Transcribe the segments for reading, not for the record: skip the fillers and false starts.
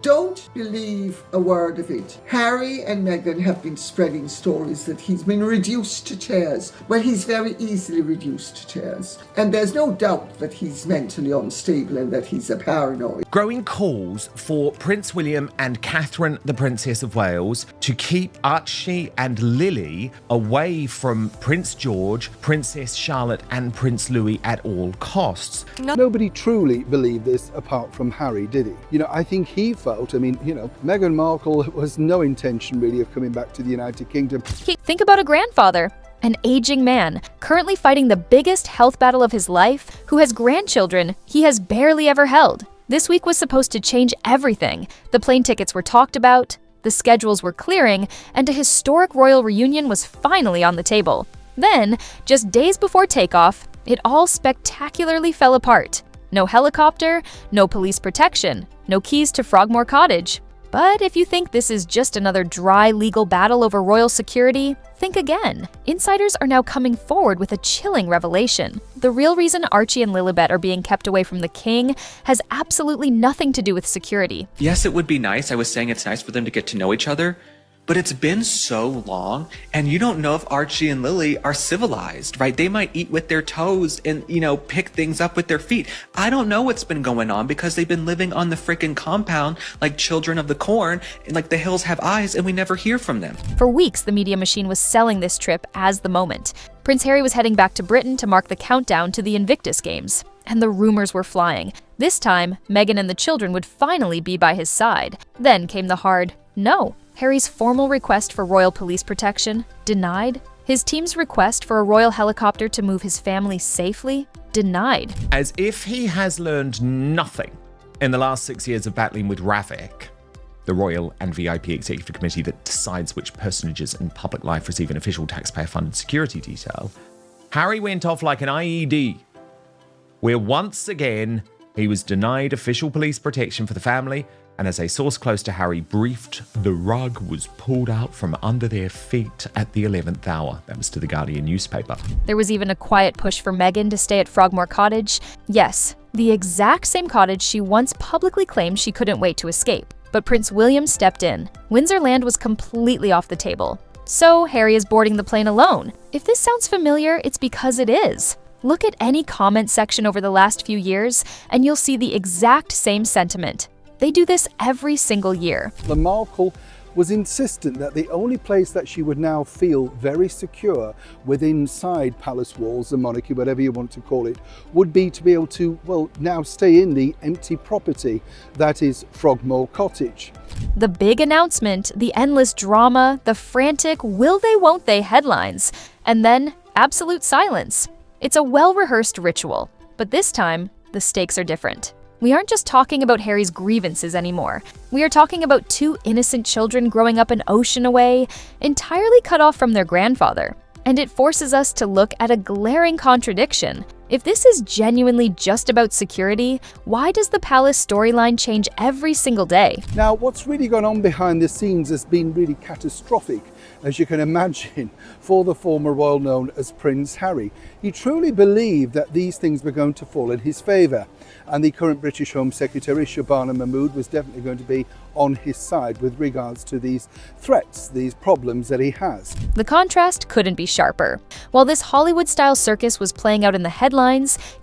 Don't believe a word of it. Harry and Meghan have been spreading stories that he's been reduced to tears. Well, he's very easily reduced to tears. And there's no doubt that he's mentally unstable and that he's a paranoid. Growing calls for Prince William and Catherine, the Princess of Wales, to keep Archie and Lily away from Prince George, Princess Charlotte and Prince Louis at all costs. Nobody truly believed this apart from Harry, did he? I think he felt, Meghan Markle was no intention really of coming back to the United Kingdom. Think about a grandfather, an aging man, currently fighting the biggest health battle of his life, who has grandchildren he has barely ever held. This week was supposed to change everything. The plane tickets were talked about, the schedules were clearing, and a historic royal reunion was finally on the table. Then, just days before takeoff, it all spectacularly fell apart. No helicopter, no police protection, no keys to Frogmore Cottage. But if you think this is just another dry legal battle over royal security, think again. Insiders are now coming forward with a chilling revelation. The real reason Archie and Lilibet are being kept away from the king has absolutely nothing to do with security. Yes, it would be nice. I was saying it's nice for them to get to know each other. But it's been so long, and you don't know if Archie and Lily are civilized, right? They might eat with their toes and, pick things up with their feet. I don't know what's been going on because they've been living on the freaking compound like children of the corn, and like the hills have eyes, and we never hear from them. For weeks, the media machine was selling this trip as the moment. Prince Harry was heading back to Britain to mark the countdown to the Invictus Games. And the rumors were flying. This time, Meghan and the children would finally be by his side. Then came the hard no. Harry's formal request for royal police protection, denied. His team's request for a royal helicopter to move his family safely, denied. As if he has learned nothing in the last 6 years of battling with RAVIC, the Royal and VIP Executive Committee that decides which personages in public life receive an official taxpayer-funded security detail, Harry went off like an IED, where once again he was denied official police protection for the family, and as a source close to Harry briefed, the rug was pulled out from under their feet at the 11th hour. That was to the Guardian newspaper. There was even a quiet push for Meghan to stay at Frogmore Cottage. Yes, the exact same cottage she once publicly claimed she couldn't wait to escape. But Prince William stepped in. Windsor land was completely off the table. So Harry is boarding the plane alone. If this sounds familiar, it's because it is. Look at any comment section over the last few years, and you'll see the exact same sentiment. They do this every single year. The Markle was insistent that the only place that she would now feel very secure within inside palace walls, the monarchy, whatever you want to call it, would be to be able to, now stay in the empty property that is Frogmore Cottage. The big announcement, the endless drama, the frantic will they won't they headlines, and then absolute silence. It's a well-rehearsed ritual, but this time the stakes are different. We aren't just talking about Harry's grievances anymore. We are talking about two innocent children growing up an ocean away, entirely cut off from their grandfather. And it forces us to look at a glaring contradiction. If this is genuinely just about security, why does the palace storyline change every single day? Now, what's really gone on behind the scenes has been really catastrophic, as you can imagine, for the former royal known as Prince Harry. He truly believed that these things were going to fall in his favour, and the current British Home Secretary, Shabana Mahmood, was definitely going to be on his side with regards to these threats, these problems that he has. The contrast couldn't be sharper. While this Hollywood-style circus was playing out in the headlines,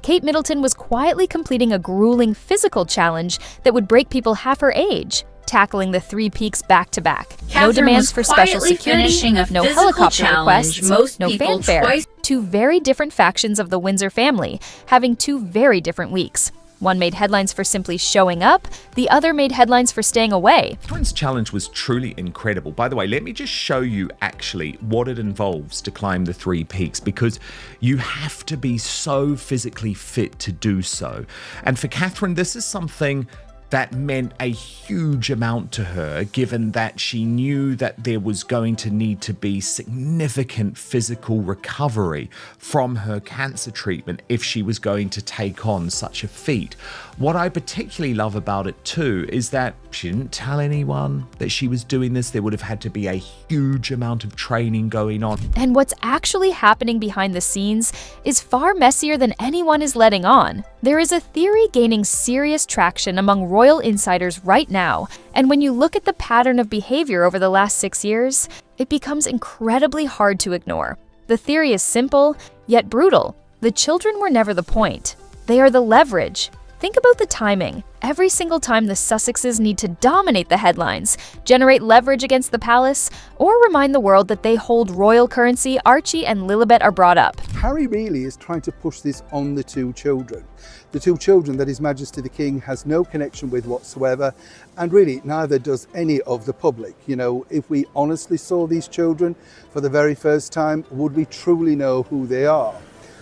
Kate Middleton was quietly completing a grueling physical challenge that would break people half her age, tackling the 3 peaks back-to-back. No demands for special security, no helicopter requests, no fanfare. 2 very different factions of the Windsor family, having 2 very different weeks. One made headlines for simply showing up, the other made headlines for staying away. Catherine's challenge was truly incredible. By the way, let me just show you actually what it involves to climb the 3 peaks, because you have to be so physically fit to do so. And for Catherine, this is something that meant a huge amount to her, given that she knew that there was going to need to be significant physical recovery from her cancer treatment if she was going to take on such a feat. What I particularly love about it too is that she didn't tell anyone that she was doing this. There would have had to be a huge amount of training going on. And what's actually happening behind the scenes is far messier than anyone is letting on. There is a theory gaining serious traction among royal insiders right now, and when you look at the pattern of behavior over the last 6 years, it becomes incredibly hard to ignore. The theory is simple, yet brutal. The children were never the point. They are the leverage. Think about the timing. Every single time the Sussexes need to dominate the headlines, generate leverage against the palace, or remind the world that they hold royal currency, Archie and Lilibet are brought up. Harry really is trying to push this on the two children. The two children that His Majesty the King has no connection with whatsoever, and really neither does any of the public. You know, if we honestly saw these children for the very first time, would we truly know who they are?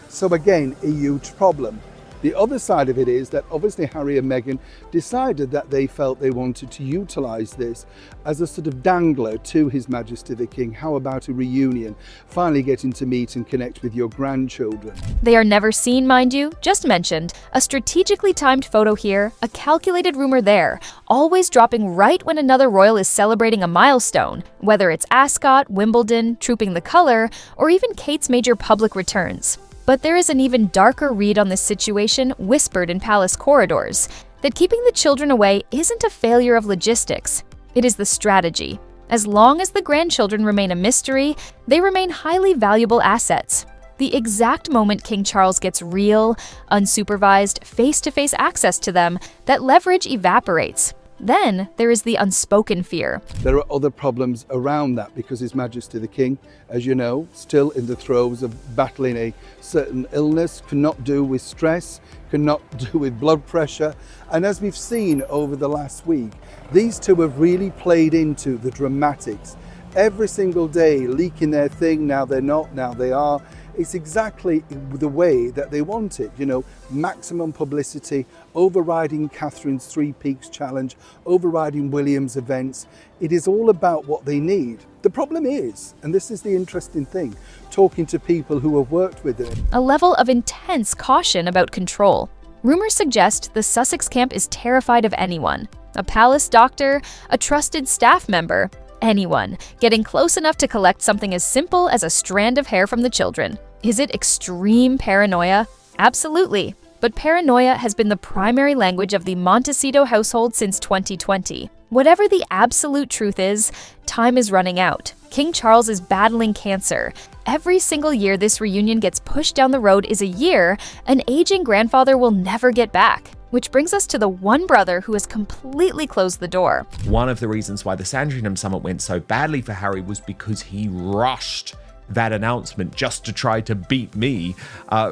So again, a huge problem. The other side of it is that obviously Harry and Meghan decided that they felt they wanted to utilise this as a sort of dangler to His Majesty the King. How about a reunion? Finally getting to meet and connect with your grandchildren. They are never seen, mind you, just mentioned. A strategically timed photo here, a calculated rumor there, always dropping right when another royal is celebrating a milestone, whether it's Ascot, Wimbledon, Trooping the Colour, or even Kate's major public returns. But there is an even darker read on this situation whispered in palace corridors, that keeping the children away isn't a failure of logistics, it is the strategy. As long as the grandchildren remain a mystery, they remain highly valuable assets. The exact moment King Charles gets real, unsupervised, face-to-face access to them, that leverage evaporates. Then there is the unspoken fear. There are other problems around that because His Majesty the King, as you know, still in the throes of battling a certain illness, cannot do with stress, cannot do with blood pressure. And as we've seen over the last week, these two have really played into the dramatics. Every single day leaking their thing, now they're not, now they are. It's exactly the way that they want it, you know, maximum publicity, overriding Catherine's Three Peaks challenge, overriding William's events. It is all about what they need. The problem is, and this is the interesting thing, talking to people who have worked with it. A level of intense caution about control. Rumors suggest the Sussex camp is terrified of anyone. A palace doctor, a trusted staff member, anyone getting close enough to collect something as simple as a strand of hair from the children. Is it extreme paranoia? Absolutely. But paranoia has been the primary language of the Montecito household since 2020. Whatever the absolute truth is, time is running out. King Charles is battling cancer. Every single year this reunion gets pushed down the road is a year an aging grandfather will never get back. Which brings us to the one brother who has completely closed the door. One of the reasons why the Sandringham Summit went so badly for Harry was because he rushed that announcement just to try to beat me,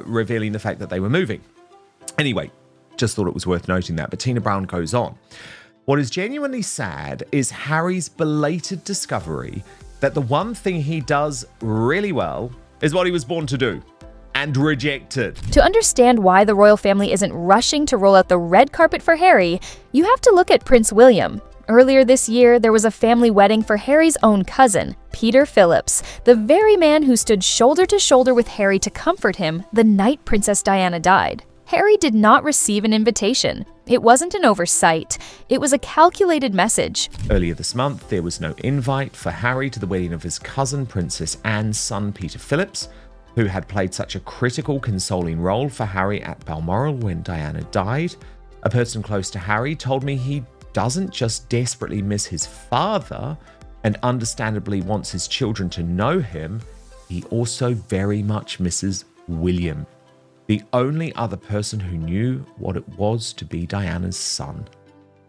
revealing the fact that they were moving. Anyway, just thought it was worth noting that. But Tina Brown goes on. What is genuinely sad is Harry's belated discovery that the one thing he does really well is what he was born to do. And rejected. To understand why the royal family isn't rushing to roll out the red carpet for Harry, you have to look at Prince William. Earlier this year, there was a family wedding for Harry's own cousin, Peter Phillips, the very man who stood shoulder to shoulder with Harry to comfort him the night Princess Diana died. Harry did not receive an invitation. It wasn't an oversight. It was a calculated message. Earlier this month, there was no invite for Harry to the wedding of his cousin, Princess Anne's son, Peter Phillips, who had played such a critical, consoling role for Harry at Balmoral when Diana died. A person close to Harry told me he doesn't just desperately miss his father and understandably wants his children to know him, he also very much misses William, the only other person who knew what it was to be Diana's son.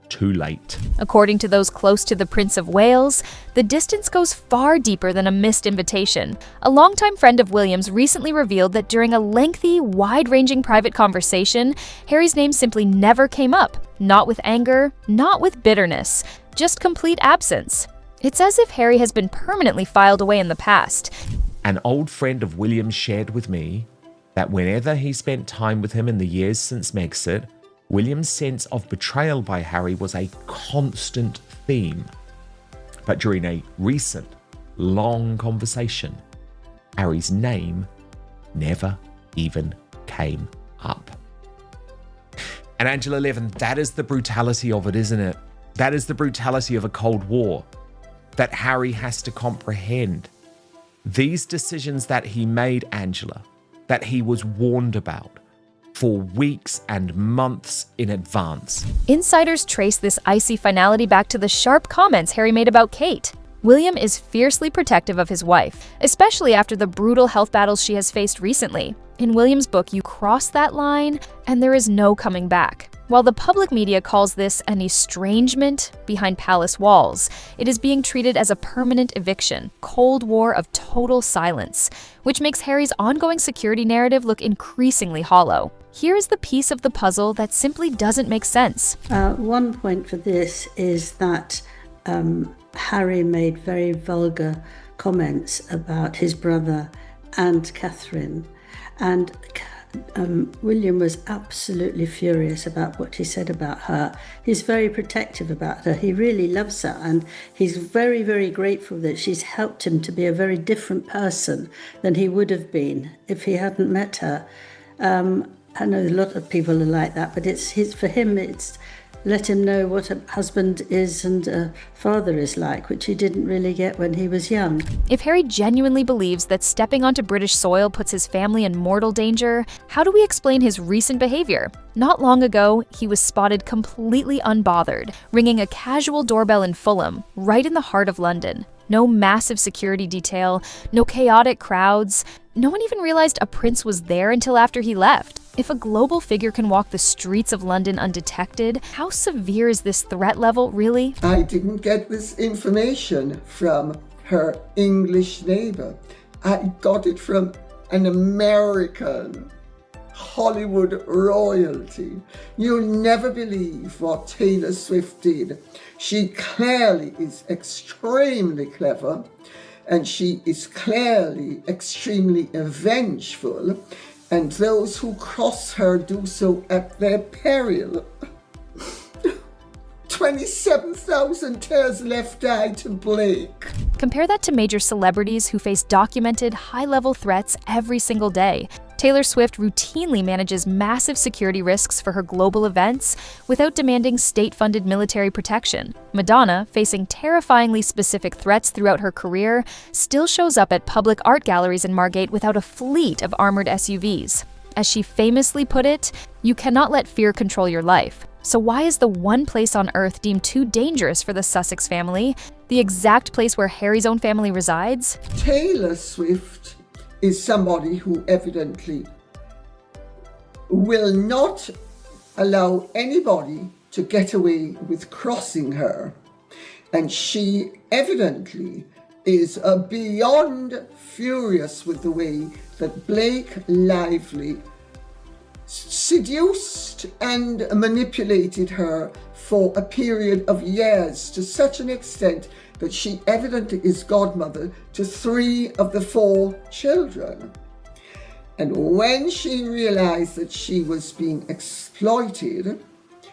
Too late. According to those close to the Prince of Wales, the distance goes far deeper than a missed invitation. A longtime friend of William's recently revealed that during a lengthy, wide-ranging private conversation, Harry's name simply never came up. Not with anger, not with bitterness, just complete absence. It's as if Harry has been permanently filed away in the past. An old friend of William shared with me that whenever he spent time with him in the years since Megxit, William's sense of betrayal by Harry was a constant theme. But during a recent, long conversation, Harry's name never even came up. And Angela Levin, that is the brutality of it, isn't it? That is the brutality of a Cold War that Harry has to comprehend. These decisions that he made, Angela, that he was warned about, for weeks and months in advance. Insiders trace this icy finality back to the sharp comments Harry made about Kate. William is fiercely protective of his wife, especially after the brutal health battles she has faced recently. In William's book, you cross that line, and there is no coming back. While the public media calls this an estrangement behind palace walls, it is being treated as a permanent eviction, Cold War of total silence, which makes Harry's ongoing security narrative look increasingly hollow. Here is the piece of the puzzle that simply doesn't make sense. One point for this is that Harry made very vulgar comments about his brother and Catherine, and William was absolutely furious about what he said about her. He's very protective about her. He really loves her, and he's very, very grateful that she's helped him to be a very different person than he would have been if he hadn't met her. I know a lot of people are like that, but for him, it's let him know what a husband is and a father is like, which he didn't really get when he was young. If Harry genuinely believes that stepping onto British soil puts his family in mortal danger, how do we explain his recent behavior? Not long ago, he was spotted completely unbothered, ringing a casual doorbell in Fulham, right in the heart of London. No massive security detail, no chaotic crowds. No one even realized a prince was there until after he left. If a global figure can walk the streets of London undetected, how severe is this threat level, really? I didn't get this information from her English neighbor. I got it from an American Hollywood royalty. You'll never believe what Taylor Swift did. She clearly is extremely clever, and she is clearly extremely vengeful, and those who cross her do so at their peril. 27,000 tears left eye to Blake. Compare that to major celebrities who face documented, high-level threats every single day. Taylor Swift routinely manages massive security risks for her global events without demanding state-funded military protection. Madonna, facing terrifyingly specific threats throughout her career, still shows up at public art galleries in Margate without a fleet of armored SUVs. As she famously put it, "You cannot let fear control your life." So why is the one place on Earth deemed too dangerous for the Sussex family the exact place where Harry's own family resides? Taylor Swift is somebody who evidently will not allow anybody to get away with crossing her. And she evidently is beyond furious with the way that Blake Lively seduced and manipulated her for a period of years, to such an extent that she evidently is godmother to 3 of the 4 children. And when she realized that she was being exploited,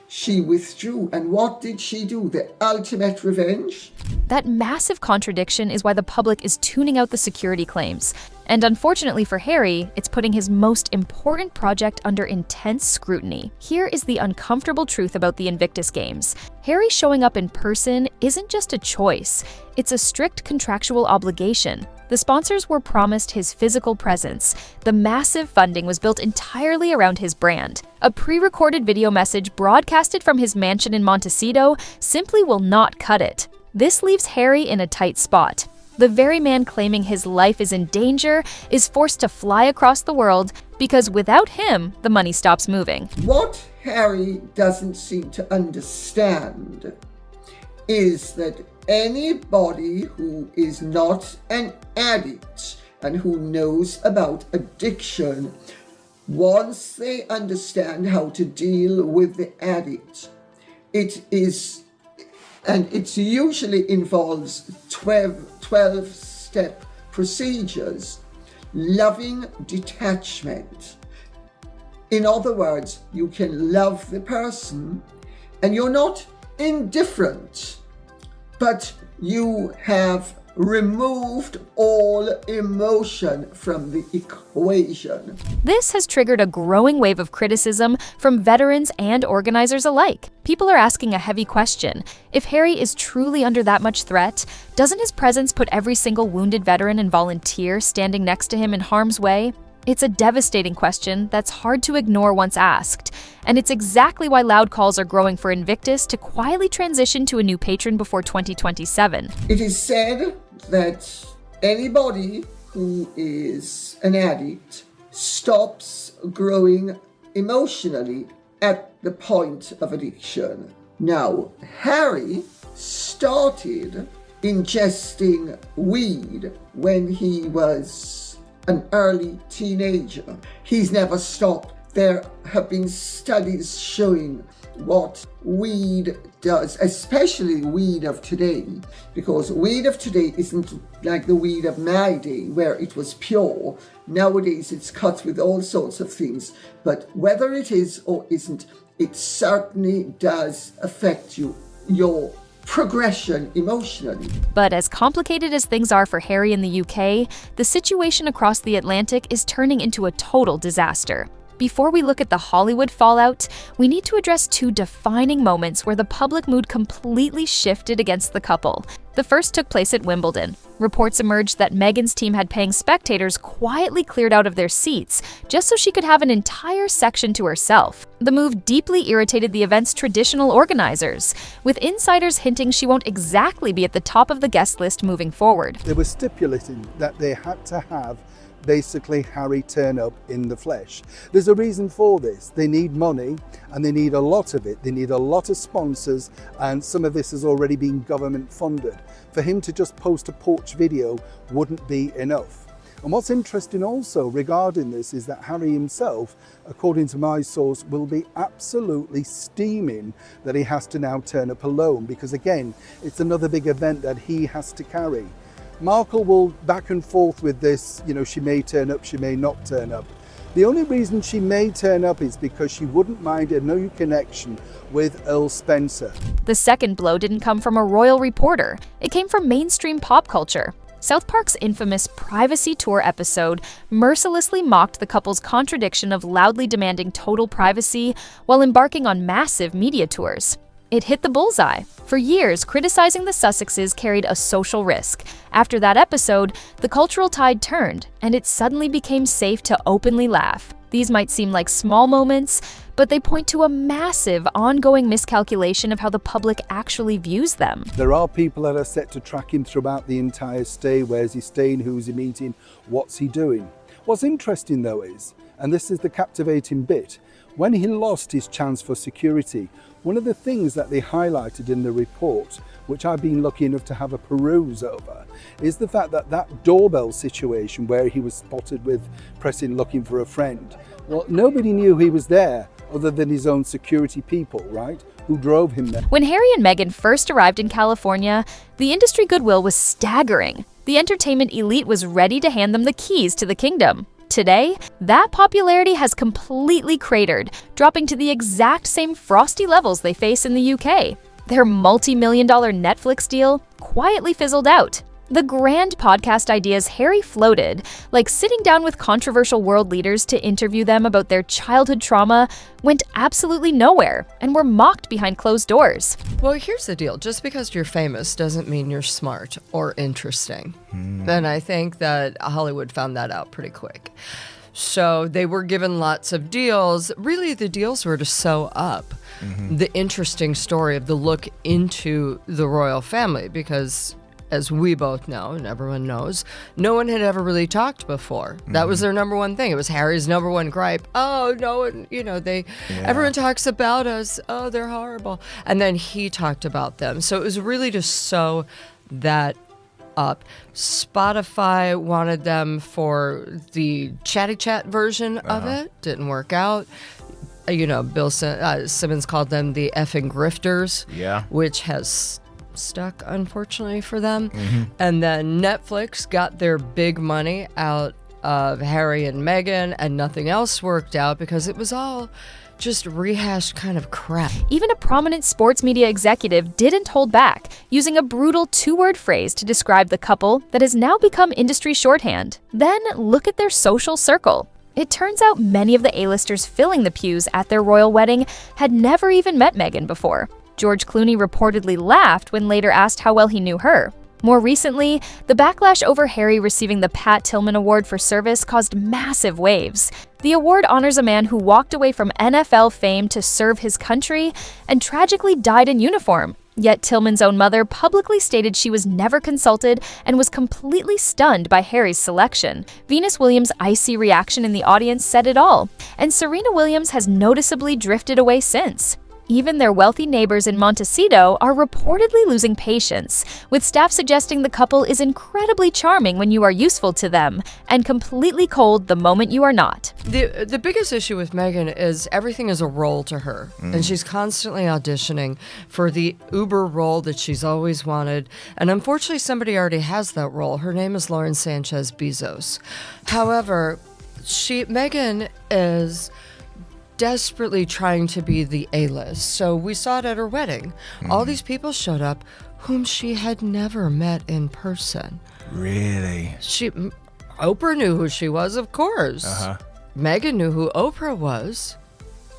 she withdrew. And what did she do? The ultimate revenge? That massive contradiction is why the public is tuning out the security claims. And unfortunately for Harry, it's putting his most important project under intense scrutiny. Here is the uncomfortable truth about the Invictus Games. Harry showing up in person isn't just a choice, it's a strict contractual obligation. The sponsors were promised his physical presence. The massive funding was built entirely around his brand. A pre-recorded video message broadcasted from his mansion in Montecito simply will not cut it. This leaves Harry in a tight spot. The very man claiming his life is in danger is forced to fly across the world because without him, the money stops moving. What Harry doesn't seem to understand is that anybody who is not an addict and who knows about addiction, once they understand how to deal with the addict, it usually involves 12-step procedures. Loving detachment. In other words, you can love the person and you're not indifferent, but you have removed all emotion from the equation. This has triggered a growing wave of criticism from veterans and organizers alike. People are asking a heavy question. If Harry is truly under that much threat, doesn't his presence put every single wounded veteran and volunteer standing next to him in harm's way? It's a devastating question that's hard to ignore once asked, and it's exactly why loud calls are growing for Invictus to quietly transition to a new patron before 2027. It is said that anybody who is an addict stops growing emotionally at the point of addiction. Now, Harry started ingesting weed when he was an early teenager. He's never stopped. There have been studies showing what weed does, especially weed of today, because weed of today isn't like the weed of my day where it was pure. Nowadays it's cut with all sorts of things, but whether it is or isn't, it certainly does affect your progression emotionally. But as complicated as things are for Harry in the UK, the situation across the Atlantic is turning into a total disaster. Before we look at the Hollywood fallout, we need to address two defining moments where the public mood completely shifted against the couple. The first took place at Wimbledon. Reports emerged that Meghan's team had paying spectators quietly cleared out of their seats just so she could have an entire section to herself. The move deeply irritated the event's traditional organizers, with insiders hinting she won't exactly be at the top of the guest list moving forward. They were stipulating that they had to have basically Harry turn up in the flesh. There's a reason for this. They need money, and they need a lot of it. They need a lot of sponsors, and some of this has already been government funded. For him to just post a porch video wouldn't be enough. And what's interesting also regarding this is that Harry himself, according to my source, will be absolutely steaming that he has to now turn up alone, because again, it's another big event that he has to carry. Markle will back and forth with this, she may turn up, she may not turn up. The only reason she may turn up is because she wouldn't mind a new connection with Earl Spencer. The second blow didn't come from a royal reporter. It came from mainstream pop culture. South Park's infamous Privacy Tour episode mercilessly mocked the couple's contradiction of loudly demanding total privacy while embarking on massive media tours. It hit the bullseye. For years, criticizing the Sussexes carried a social risk. After that episode, the cultural tide turned, and it suddenly became safe to openly laugh. These might seem like small moments, but they point to a massive, ongoing miscalculation of how the public actually views them. There are people that are set to track him throughout the entire stay. Where's he staying? Who's he meeting? What's he doing? What's interesting though is, and this is the captivating bit, when he lost his chance for security, one of the things that they highlighted in the report, which I've been lucky enough to have a peruse over, is the fact that that doorbell situation where he was spotted with pressing looking for a friend, well, nobody knew he was there other than his own security people, right, who drove him there. When Harry and Meghan first arrived in California, the industry goodwill was staggering. The entertainment elite was ready to hand them the keys to the kingdom. Today, that popularity has completely cratered, dropping to the exact same frosty levels they face in the UK. Their multi-million-dollar Netflix deal quietly fizzled out. The grand podcast ideas Harry floated, like sitting down with controversial world leaders to interview them about their childhood trauma, went absolutely nowhere and were mocked behind closed doors. Well, here's the deal. Just because you're famous doesn't mean you're smart or interesting. And I think that Hollywood found that out pretty quick. So they were given lots of deals. Really, the deals were to sew up the interesting story of the look into the royal family, because as we both know, and everyone knows, no one had ever really talked before. That was their number one thing. It was Harry's number one gripe. Oh, no one, everyone talks about us. Oh, they're horrible. And then he talked about them. So it was really to sew that up. Spotify wanted them for the chatty chat version of it. Didn't work out. Bill Simmons called them the effing grifters, which has stuck, unfortunately, for them. And then Netflix got their big money out of Harry and Meghan, and nothing else worked out because it was all just rehashed kind of crap. Even a prominent sports media executive didn't hold back, using a brutal two-word phrase to describe the couple that has now become industry shorthand. Then look at their social circle. It turns out many of the A-listers filling the pews at their royal wedding had never even met Meghan before. George Clooney reportedly laughed when later asked how well he knew her. More recently, the backlash over Harry receiving the Pat Tillman Award for service caused massive waves. The award honors a man who walked away from NFL fame to serve his country and tragically died in uniform. Yet Tillman's own mother publicly stated she was never consulted and was completely stunned by Harry's selection. Venus Williams' icy reaction in the audience said it all, and Serena Williams has noticeably drifted away since. Even their wealthy neighbors in Montecito are reportedly losing patience, with staff suggesting the couple is incredibly charming when you are useful to them, and completely cold the moment you are not. The biggest issue with Meghan is everything is a role to her, and she's constantly auditioning for the uber role that she's always wanted, and unfortunately somebody already has that role. Her name is Lauren Sanchez Bezos. However, Meghan is desperately trying to be the A-list. So we saw it at her wedding. All these people showed up whom she had never met in person. Really? Oprah knew who she was, of course. Meghan knew who Oprah was,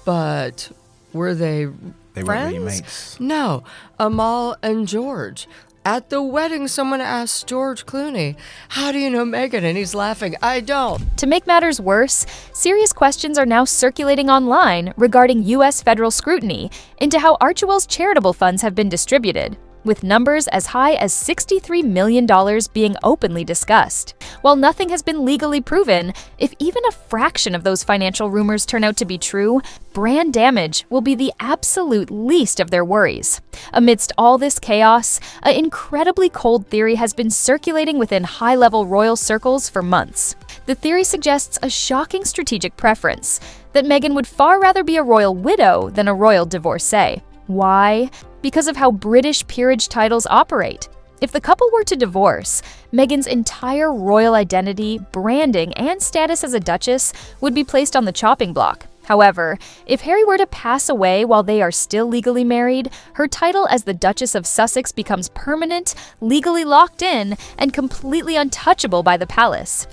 but were they friends? Weren't really mates. No. Amal and George. At the wedding, someone asked George Clooney, "How do you know Meghan?" And he's laughing, "I don't." To make matters worse, serious questions are now circulating online regarding U.S. federal scrutiny into how Archewell's charitable funds have been distributed, with numbers as high as $63 million being openly discussed. While nothing has been legally proven, if even a fraction of those financial rumors turn out to be true, brand damage will be the absolute least of their worries. Amidst all this chaos, an incredibly cold theory has been circulating within high-level royal circles for months. The theory suggests a shocking strategic preference, that Meghan would far rather be a royal widow than a royal divorcee. Why? Because of how British peerage titles operate. If the couple were to divorce, Meghan's entire royal identity, branding, and status as a duchess would be placed on the chopping block. However, if Harry were to pass away while they are still legally married, her title as the Duchess of Sussex becomes permanent, legally locked in, and completely untouchable by the palace.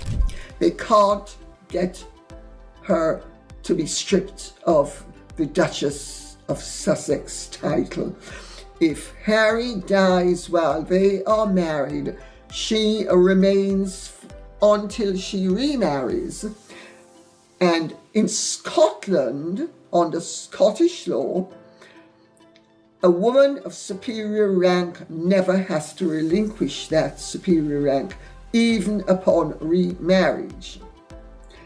They can't get her to be stripped of the Duchess of Sussex title. If Harry dies while they are married, she remains until she remarries. And in Scotland, under Scottish law, a woman of superior rank never has to relinquish that superior rank, even upon remarriage.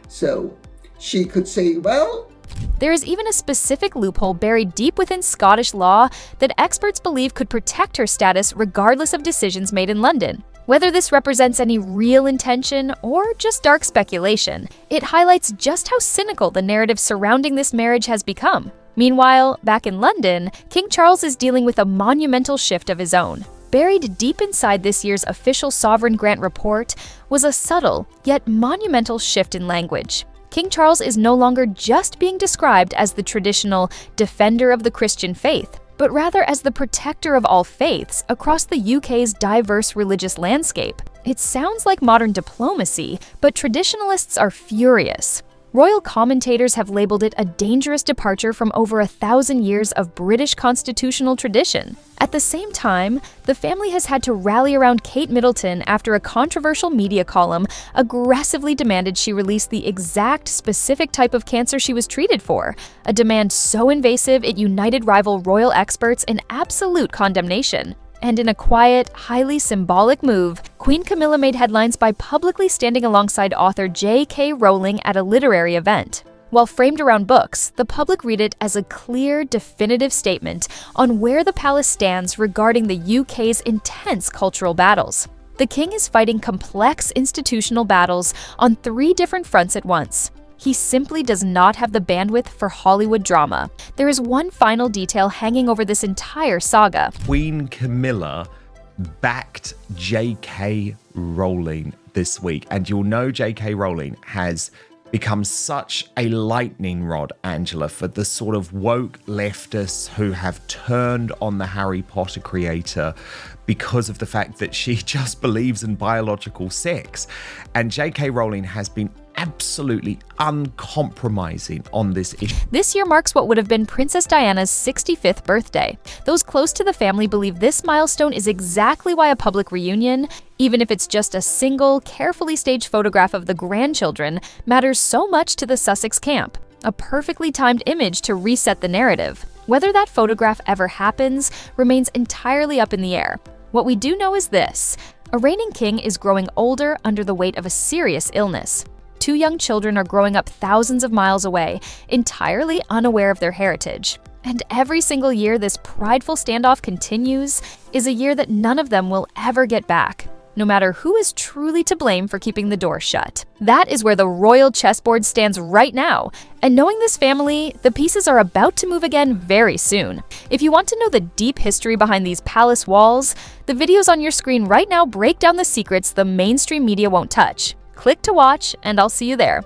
So she could say, well, there is even a specific loophole buried deep within Scottish law that experts believe could protect her status regardless of decisions made in London. Whether this represents any real intention or just dark speculation, it highlights just how cynical the narrative surrounding this marriage has become. Meanwhile, back in London, King Charles is dealing with a monumental shift of his own. Buried deep inside this year's official sovereign grant report was a subtle yet monumental shift in language. King Charles is no longer just being described as the traditional defender of the Christian faith, but rather as the protector of all faiths across the UK's diverse religious landscape. It sounds like modern diplomacy, but traditionalists are furious. Royal commentators have labeled it a dangerous departure from over 1,000 years of British constitutional tradition. At the same time, the family has had to rally around Kate Middleton after a controversial media column aggressively demanded she release the exact specific type of cancer she was treated for, a demand so invasive it united rival royal experts in absolute condemnation. And in a quiet, highly symbolic move, Queen Camilla made headlines by publicly standing alongside author J.K. Rowling at a literary event. While framed around books, the public read it as a clear, definitive statement on where the palace stands regarding the UK's intense cultural battles. The king is fighting complex institutional battles on 3 different fronts at once. He simply does not have the bandwidth for Hollywood drama. There is one final detail hanging over this entire saga. Queen Camilla backed J.K. Rowling this week, and you'll know J.K. Rowling has become such a lightning rod, Angela, for the sort of woke leftists who have turned on the Harry Potter creator because of the fact that she just believes in biological sex. And J.K. Rowling has been absolutely uncompromising on this issue. This year marks what would have been Princess Diana's 65th birthday. Those close to the family believe this milestone is exactly why a public reunion, even if it's just a single, carefully staged photograph of the grandchildren, matters so much to the Sussex camp. A perfectly timed image to reset the narrative. Whether that photograph ever happens remains entirely up in the air. What we do know is this: a reigning king is growing older under the weight of a serious illness. 2 young children are growing up thousands of miles away, entirely unaware of their heritage. And every single year this prideful standoff continues is a year that none of them will ever get back, no matter who is truly to blame for keeping the door shut. That is where the royal chessboard stands right now. And knowing this family, the pieces are about to move again very soon. If you want to know the deep history behind these palace walls, the videos on your screen right now break down the secrets the mainstream media won't touch. Click to watch, and I'll see you there.